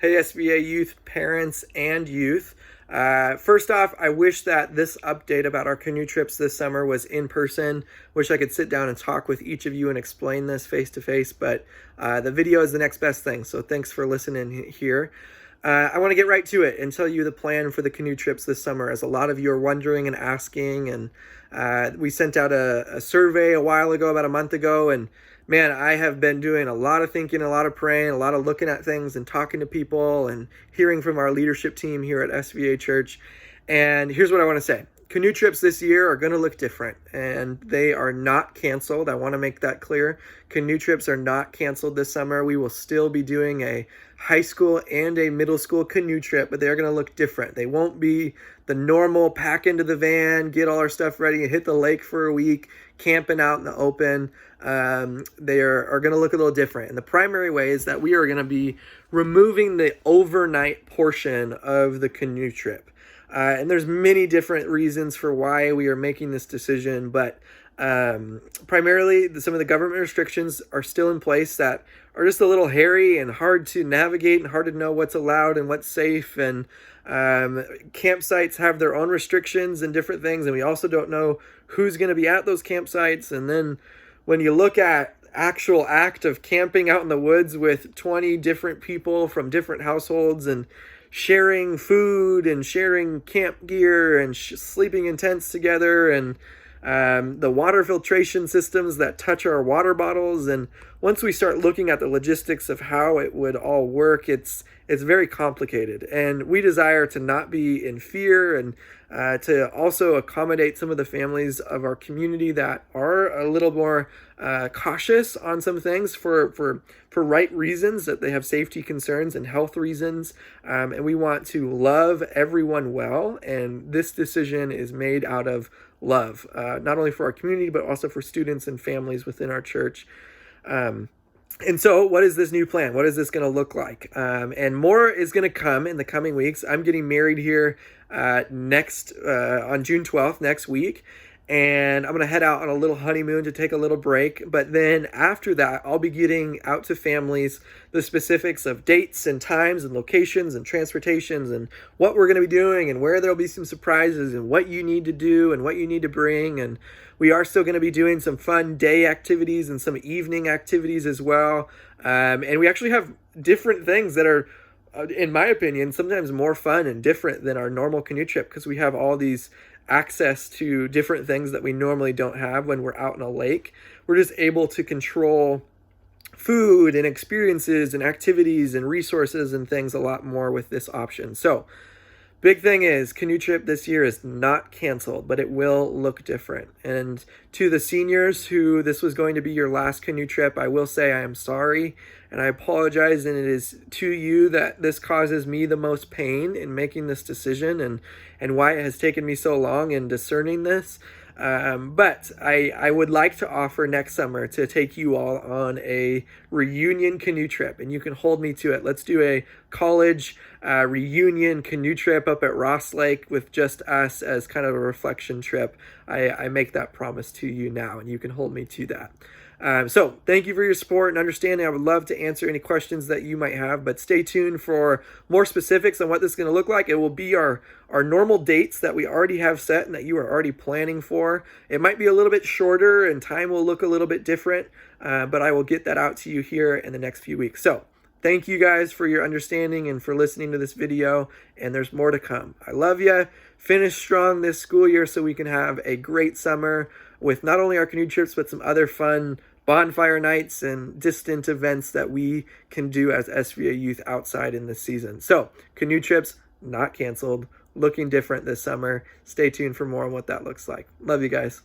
Hey, SVA youth, parents, and youth. First off, I wish that this update about our canoe trips this summer was in person. Wish I could sit down and talk with each of you and explain this face to face, but the video is the next best thing, so thanks for listening here. I want to get right to it and tell you the plan for the canoe trips this summer, as a lot of you are wondering and asking. And we sent out a survey a while ago, about a month ago, and man, I have been doing a lot of thinking, a lot of praying, a lot of looking at things and talking to people and hearing from our leadership team here at SVA Church. And here's what I want to say. Canoe trips this year are going to look different, and they are not canceled. I want to make that clear. Canoe trips are not canceled this summer. We will still be doing a high school and a middle school canoe trip, but they're going to look different. They won't be the normal pack into the van, get all our stuff ready, and hit the lake for a week, camping out in the open. They are going to look a little different. And the primary way is that we are going to be removing the overnight portion of the canoe trip. And there's many different reasons for why we are making this decision, but primarily some of the government restrictions are still in place that are just a little hairy and hard to navigate and hard to know what's allowed and what's safe. And campsites have their own restrictions and different things, and we also don't know who's going to be at those campsites. And then when you look at actual act of camping out in the woods with 20 different people from different households and sharing food and sharing camp gear and sleeping in tents together, and the water filtration systems that touch our water bottles. And once we start looking at the logistics of how it would all work, it's very complicated. And we desire to not be in fear, and to also accommodate some of the families of our community that are a little more cautious on some things for right reasons, that they have safety concerns and health reasons. And we want to love everyone well. And this decision is made out of love, not only for our community, but also for students and families within our church. And so what is this new plan? What is this going to look like? And more is going to come in the coming weeks. I'm getting married here on June 12th, next week. And I'm going to head out on a little honeymoon to take a little break. But then after that, I'll be getting out to families the specifics of dates and times and locations and transportations and what we're going to be doing and where there'll be some surprises and what you need to do and what you need to bring. And we are still going to be doing some fun day activities and some evening activities as well. And we actually have different things that are, in my opinion, sometimes more fun and different than our normal canoe trip, because we have all these access to different things that we normally don't have when we're out in a lake. We're just able to control food and experiences and activities and resources and things a lot more with this option. So big thing is, canoe trip this year is not canceled, but it will look different. And to the seniors who this was going to be your last canoe trip, I will say I am sorry and I apologize, and it is to you that this causes me the most pain in making this decision, and why it has taken me so long in discerning this. But I would like to offer next summer to take you all on a reunion canoe trip, and you can hold me to it. Let's do a college reunion canoe trip up at Ross Lake with just us as kind of a reflection trip. I make that promise to you now, and you can hold me to that. So thank you for your support and understanding. I would love to answer any questions that you might have, but stay tuned for more specifics on what this is going to look like. It will be our normal dates that we already have set and that you are already planning for. It might be a little bit shorter and time will look a little bit different, but I will get that out to you here in the next few weeks. So thank you guys for your understanding and for listening to this video, and there's more to come. I love you. Finish strong this school year so we can have a great summer with not only our canoe trips, but some other fun bonfire nights and distant events that we can do as SVA youth outside in this season. So canoe trips not canceled, looking different this summer. Stay tuned for more on what that looks like. Love you guys.